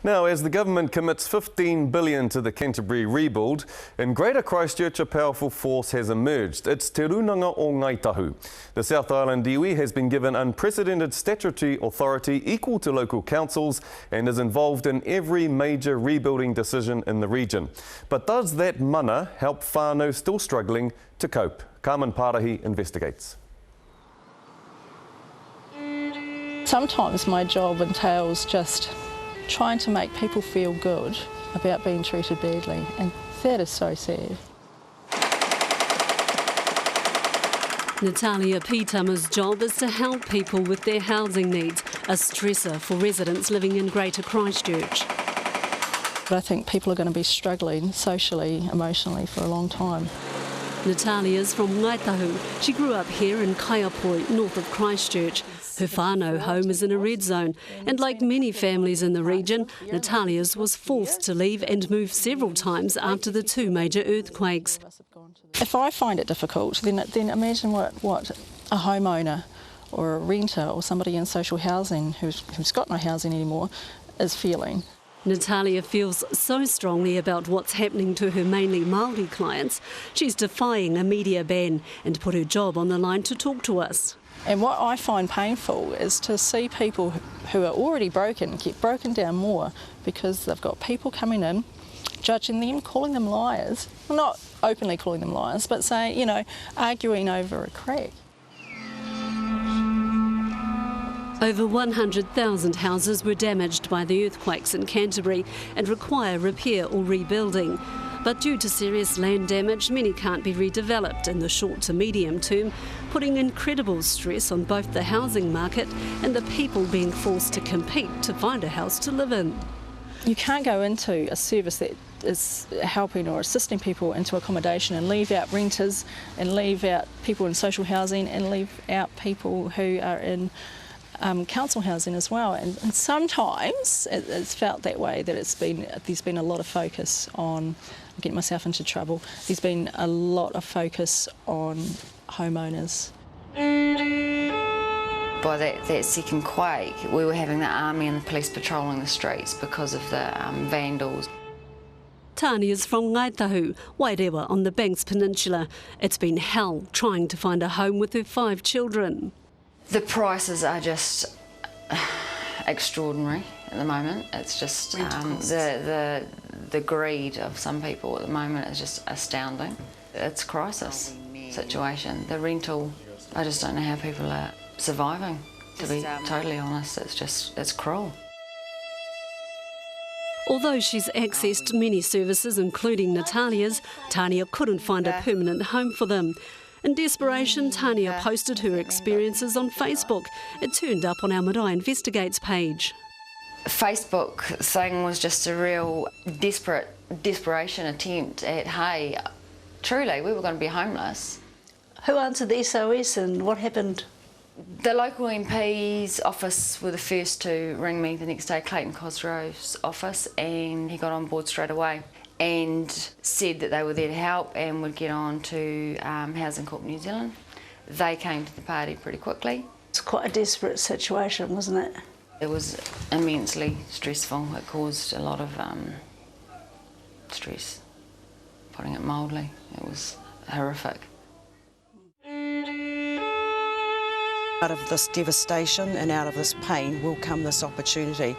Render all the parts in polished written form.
Now, as the government commits $15 billion to the Canterbury rebuild, in Greater Christchurch a powerful force has emerged. It's Te Rūnanga o Ngāi Tahu. The South Island iwi has been given unprecedented statutory authority equal to local councils and is involved in every major rebuilding decision in the region. But does that mana help whānau still struggling to cope? Carmen Parahi investigates. Sometimes my job entails just trying to make people feel good about being treated badly, and that is so sad. Natalia Pitama's job is to help people with their housing needs, a stressor for residents living in Greater Christchurch. But I think people are going to be struggling socially, emotionally for a long time. Natalia's from Ngāi Tahu. She grew up here in Kaiapoi, north of Christchurch. Her whānau home is in a red zone, and like many families in the region, Natalia's was forced to leave and move several times after the two major earthquakes. If I find it difficult, then imagine what a homeowner or a renter or somebody in social housing who's got no housing anymore is feeling. Natalia feels so strongly about what's happening to her mainly Māori clients, she's defying a media ban and put her job on the line to talk to us. And what I find painful is to see people who are already broken get broken down more because they've got people coming in, judging them, calling them liars. Well, not openly calling them liars, but saying, arguing over a crack. Over 100,000 houses were damaged by the earthquakes in Canterbury and require repair or rebuilding. But due to serious land damage, many can't be redeveloped in the short to medium term, putting incredible stress on both the housing market and the people being forced to compete to find a house to live in. You can't go into a service that is helping or assisting people into accommodation and leave out renters and leave out people in social housing and leave out people who are in council housing as well, and sometimes it's felt that way, that there's been a lot of focus on getting myself into trouble. There's been a lot of focus on homeowners. By that second quake, we were having the army and the police patrolling the streets because of the vandals. Tani is from Ngāi Tahu, Wairewa on the Banks Peninsula. It's been hell trying to find a home with her 5 children. The prices are just extraordinary at the moment. It's just the greed of some people at the moment is just astounding. It's a crisis situation. The rental, I just don't know how people are surviving, to be totally honest. It's cruel. Although she's accessed many services, including Natalia's, Tania couldn't find a permanent home for them. In desperation, Tania posted her experiences on Facebook. It turned up on our Marae Investigates page. Facebook thing was just a real desperation attempt at, hey, truly, we were going to be homeless. Who answered the SOS and what happened? The local MP's office were the first to ring me the next day, Clayton Cosgrove's office, and he got on board straight away and said that they were there to help and would get on to Housing Corp New Zealand. They came to the party pretty quickly. It's quite a desperate situation, wasn't it? It was immensely stressful. It caused a lot of stress, putting it mildly. It was horrific. Out of this devastation and out of this pain will come this opportunity.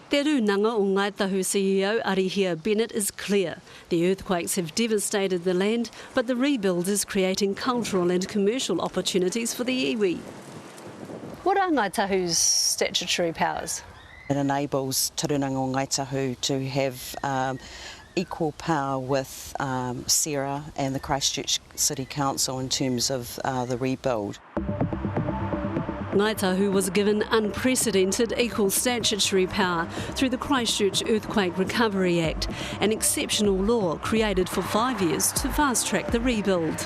Te Rūnanga o Ngāi Tahu CEO Arihia Bennett is clear. The earthquakes have devastated the land, but the rebuild is creating cultural and commercial opportunities for the iwi. What are Ngāi Tahu's statutory powers? It enables Te Rūnanga o Ngāi Tahu to have equal power with Sarah and the Christchurch City Council in terms of the rebuild. Ngāi Tahu was given unprecedented equal statutory power through the Christchurch Earthquake Recovery Act, an exceptional law created for 5 years to fast-track the rebuild.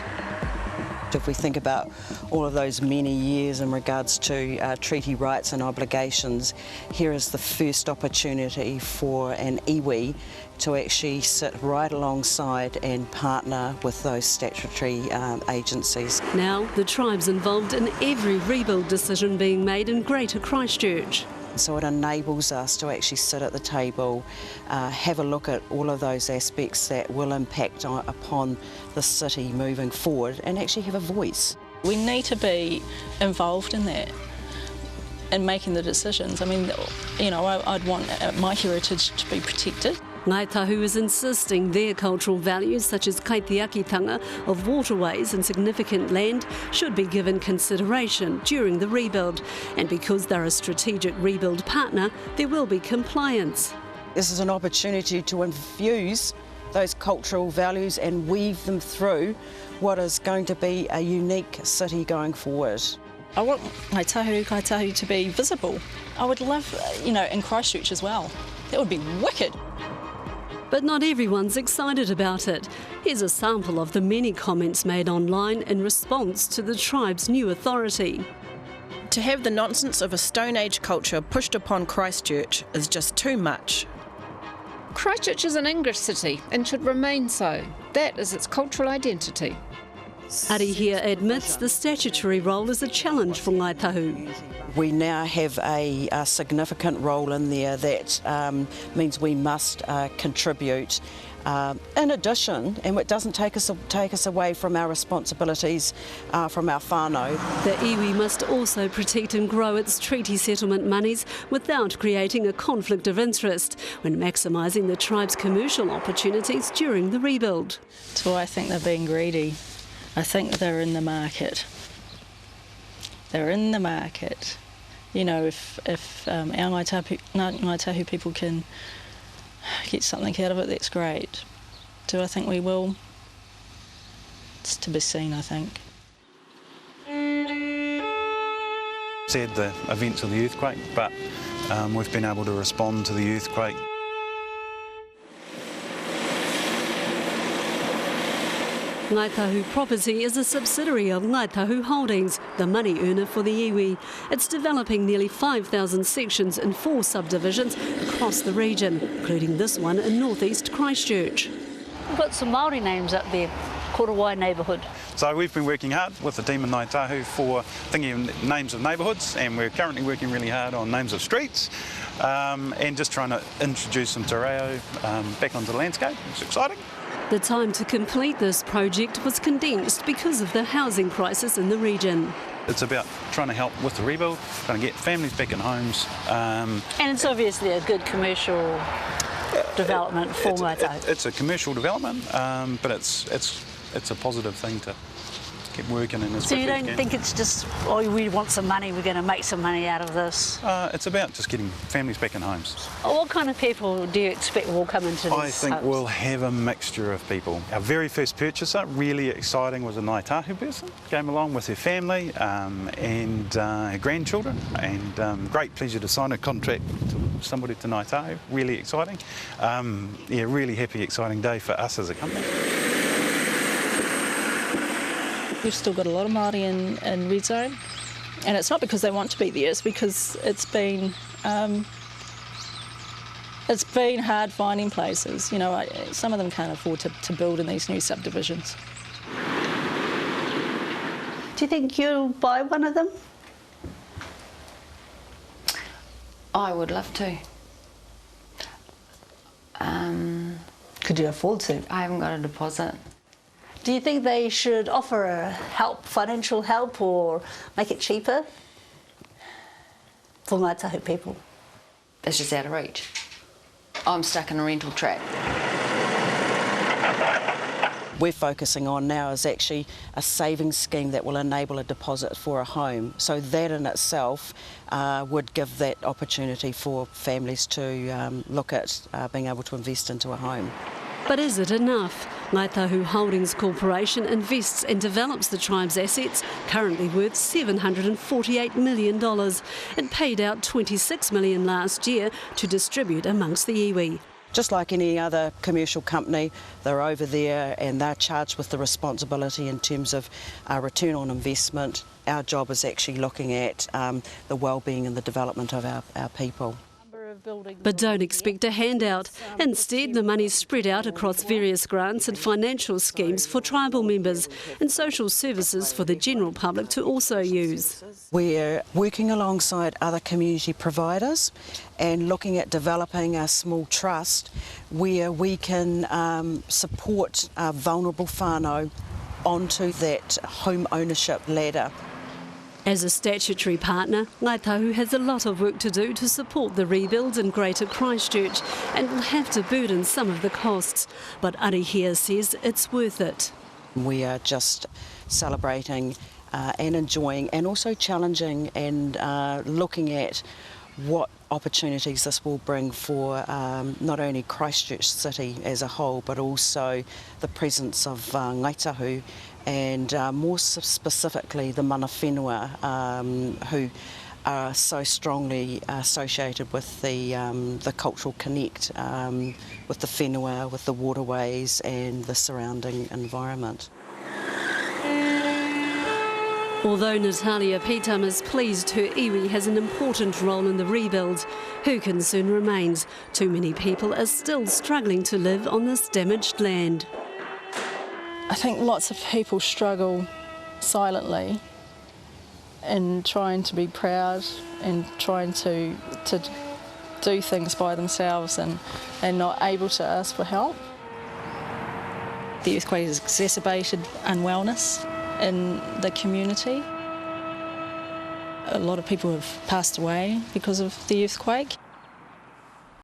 If we think about all of those many years in regards to treaty rights and obligations, here is the first opportunity for an iwi to actually sit right alongside and partner with those statutory agencies. Now the tribe's involved in every rebuild decision being made in Greater Christchurch. So it enables us to actually sit at the table, have a look at all of those aspects that will impact upon the city moving forward and actually have a voice. We need to be involved in that and making the decisions. I mean, you know, I'd want my heritage to be protected. Ngāi Tahu is insisting their cultural values, such as kaitiakitanga of waterways and significant land, should be given consideration during the rebuild. And because they're a strategic rebuild partner, there will be compliance. This is an opportunity to infuse those cultural values and weave them through what is going to be a unique city going forward. I want Ngāi Tahu to be visible. I would love, you know, in Christchurch as well. That would be wicked. But not everyone's excited about it. Here's a sample of the many comments made online in response to the tribe's new authority. To have the nonsense of a Stone Age culture pushed upon Christchurch is just too much. Christchurch is an English city and should remain so. That is its cultural identity. Ari here admits the statutory role is a challenge for Ngāi Tahu. We now have a significant role in there that means we must contribute. In addition, and it doesn't take us away from our responsibilities from our whānau. The iwi must also protect and grow its treaty settlement monies without creating a conflict of interest when maximising the tribe's commercial opportunities during the rebuild. So I think they're being greedy. I think they're in the market. They're in the market. You know, if our Ngāi Tahu people can get something out of it, that's great. Do I think we will? It's to be seen, I think. Said the events of the earthquake, but we've been able to respond to the earthquake. Ngāi Tahu Property is a subsidiary of Ngāi Tahu Holdings, the money earner for the iwi. It's developing nearly 5,000 sections in 4 subdivisions across the region, including this one in northeast Christchurch. We've got some Māori names up there, Korowai neighbourhood. So we've been working hard with the team in Ngāi Tahu for thinking of names of neighbourhoods, and we're currently working really hard on names of streets and just trying to introduce some te reo back onto the landscape. It's exciting. The time to complete this project was condensed because of the housing crisis in the region. It's about trying to help with the rebuild, trying to get families back in homes. And it's obviously a good commercial development for Ngāi Tahu. It's a commercial development, but it's a positive thing to keep working in as So you quickly as don't can. think it's just, oh, we want some money, we're going to make some money out of this? It's about just getting families back in homes. What kind of people do you expect will come into this? I think we'll have a mixture of people. Our very first purchaser, really exciting, was a Ngāi Tahu person. Came along with her family and her grandchildren, and great pleasure to sign a contract to somebody to Ngāi Tahu. Really exciting. Yeah, really happy, exciting day for us as a company. We've still got a lot of Māori in Red Zone, and it's not because they want to be there, it's because it's been hard finding places. You know, some of them can't afford to build in these new subdivisions. Do you think you'll buy one of them? I would love to. Could you afford to? I haven't got a deposit. Do you think they should offer financial help, or make it cheaper for Ngāi Tahu people? It's just out of reach. I'm stuck in a rental trap. We're focusing on now is actually a savings scheme that will enable a deposit for a home. So that in itself would give that opportunity for families to look at being able to invest into a home. But is it enough? Ngāi Tahu Holdings Corporation invests and develops the tribe's assets, currently worth $748 million. It paid out $26 million last year to distribute amongst the iwi. Just like any other commercial company, they're over there and they're charged with the responsibility in terms of return on investment. Our job is actually looking at the well-being and the development of our people. Number of But don't expect a handout. Instead, the money's spread out across various grants and financial schemes for tribal members and social services for the general public to also use. We're working alongside other community providers and looking at developing a small trust where we can support vulnerable whānau onto that home ownership ladder. As a statutory partner, Ngāi Tahu has a lot of work to do to support the rebuild in Greater Christchurch and will have to burden some of the costs. But Arihia says it's worth it. We are just celebrating and enjoying and also challenging and looking at what opportunities this will bring for not only Christchurch City as a whole, but also the presence of Ngāi Tahu and more specifically the mana whenua who are so strongly associated with the cultural connect with the whenua, with the waterways and the surrounding environment. Although Natalia Pitam is pleased her iwi has an important role in the rebuild, her concern remains. Too many people are still struggling to live on this damaged land. I think lots of people struggle silently in trying to be proud and trying to do things by themselves and not able to ask for help. The earthquake has exacerbated unwellness in the community. A lot of people have passed away because of the earthquake.